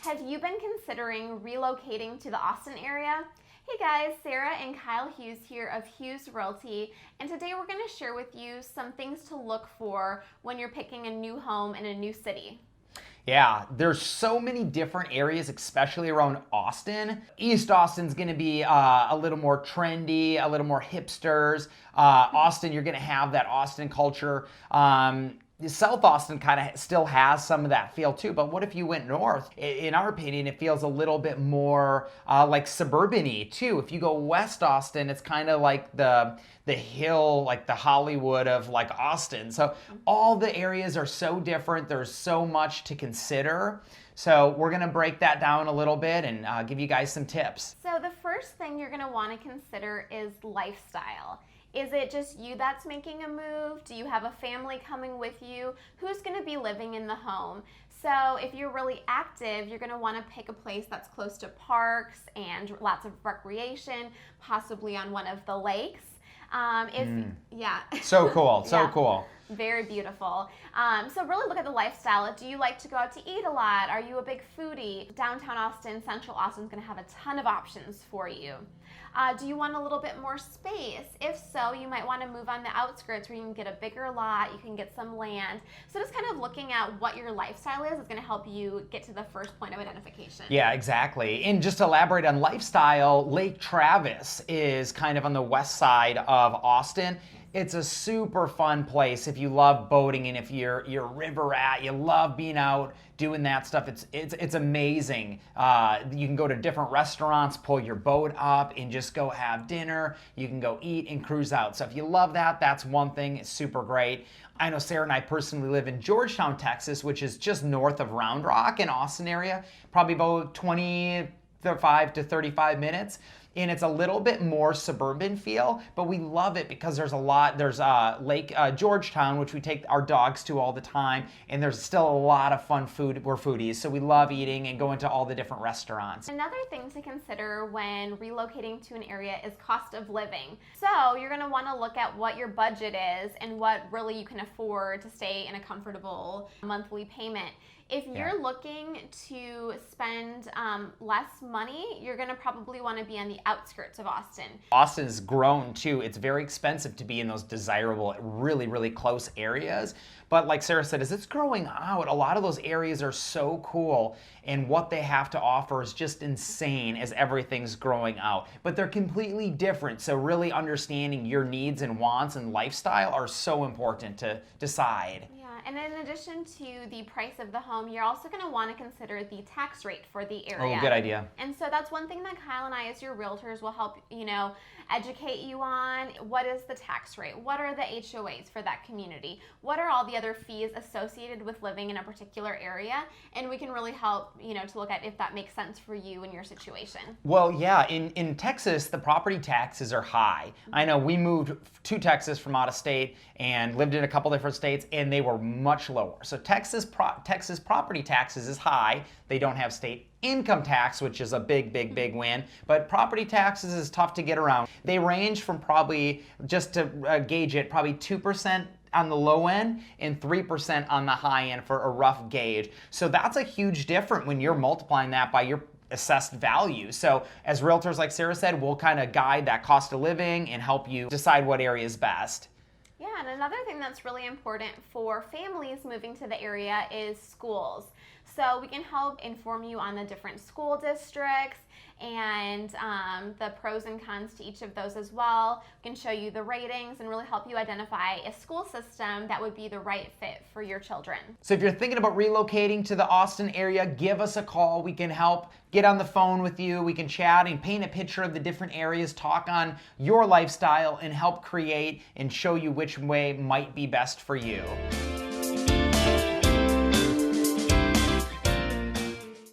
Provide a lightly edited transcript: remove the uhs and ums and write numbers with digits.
Have you been considering relocating to the Austin area? Hey guys, Sarah and Kyle Hughes here of Hughes Realty, and today we're going to share with you some things to look for when you're picking a new home in a new city. Yeah, there's so many different areas, especially around Austin. East Austin's gonna be a little more trendy, a little more hipsters. Austin, you're gonna have that Austin culture. South Austin kind of still has some of that feel too, but what if you went north? In our opinion, it feels a little bit more like suburban-y too. If you go West Austin, it's kind of like the hill, like the Hollywood of like Austin. So all the areas are so different. There's so much to consider. So we're gonna break that down a little bit and give you guys some tips. So the first thing you're gonna wanna consider is lifestyle. Is it just you that's making a move? Do you have a family coming with you? Who's gonna be living in the home? So if you're really active, you're gonna wanna pick a place that's close to parks and lots of recreation, possibly on one of the lakes. Yeah. So cool, so Yeah. cool. Very beautiful. So really look at the lifestyle. Do you like to go out to eat a lot? Are you a big foodie? Downtown Austin, Central Austin is going to have a ton of options for you. Do you want a little bit more space? If so, you might want to move on the outskirts where you can get a bigger lot, you can get some land. So just kind of looking at what your lifestyle is going to help you get to the first point of identification. Yeah, exactly. And just to elaborate on lifestyle, Lake Travis is kind of on the west side of Austin. It's a super fun place if you love boating and if you're a river rat, you love being out doing that stuff. It's amazing. You can go to different restaurants, pull your boat up and just go have dinner. You can go eat and cruise out. So if you love that, that's one thing. It's super great. I know Sarah and I personally live in Georgetown, Texas, which is just north of Round Rock in Austin area, probably about 25 to 35 minutes. And it's a little bit more suburban feel, but we love it because there's Lake Georgetown, which we take our dogs to all the time, and there's still a lot of fun food. We're foodies, so we love eating and going to all the different restaurants. Another thing to consider when relocating to an area is cost of living. So you're gonna wanna look at what your budget is and what really you can afford to stay in a comfortable monthly payment. If you're looking to spend less money, you're gonna probably wanna be on the outskirts of Austin. Austin's grown too. It's very expensive to be in those desirable, really, really close areas. But like Sarah said, as it's growing out, a lot of those areas are so cool and what they have to offer is just insane as everything's growing out. But they're completely different. So really understanding your needs and wants and lifestyle are so important to decide. Yeah, and in addition to the price of the home, you're also going to want to consider the tax rate for the area. Oh, good idea. And so that's one thing that Kyle and I, as your realtors, will help educate you on. What is the tax rate? What are the HOAs for that community? What are all the other fees associated with living in a particular area? And we can really help to look at if that makes sense for you in your situation. Well, yeah, in Texas, the property taxes are high. I know we moved to Texas from out of state and lived in a couple different states, and they were much lower. So Texas property taxes is high. They don't have state income tax, which is a big win, but property taxes is tough to get around. They range from probably, just to gauge it, probably 2% on the low end and 3% on the high end for a rough gauge. So that's a huge difference when you're multiplying that by your assessed value. So as realtors, like Sarah said, we'll kind of guide that cost of living and help you decide what area is best. Yeah, and another thing that's really important for families moving to the area is schools. So we can help inform you on the different school districts and the pros and cons to each of those as well. We can show you the ratings and really help you identify a school system that would be the right fit for your children. So if you're thinking about relocating to the Austin area, give us a call. We can help get on the phone with you. We can chat and paint a picture of the different areas, talk on your lifestyle, and help create and show you which way might be best for you.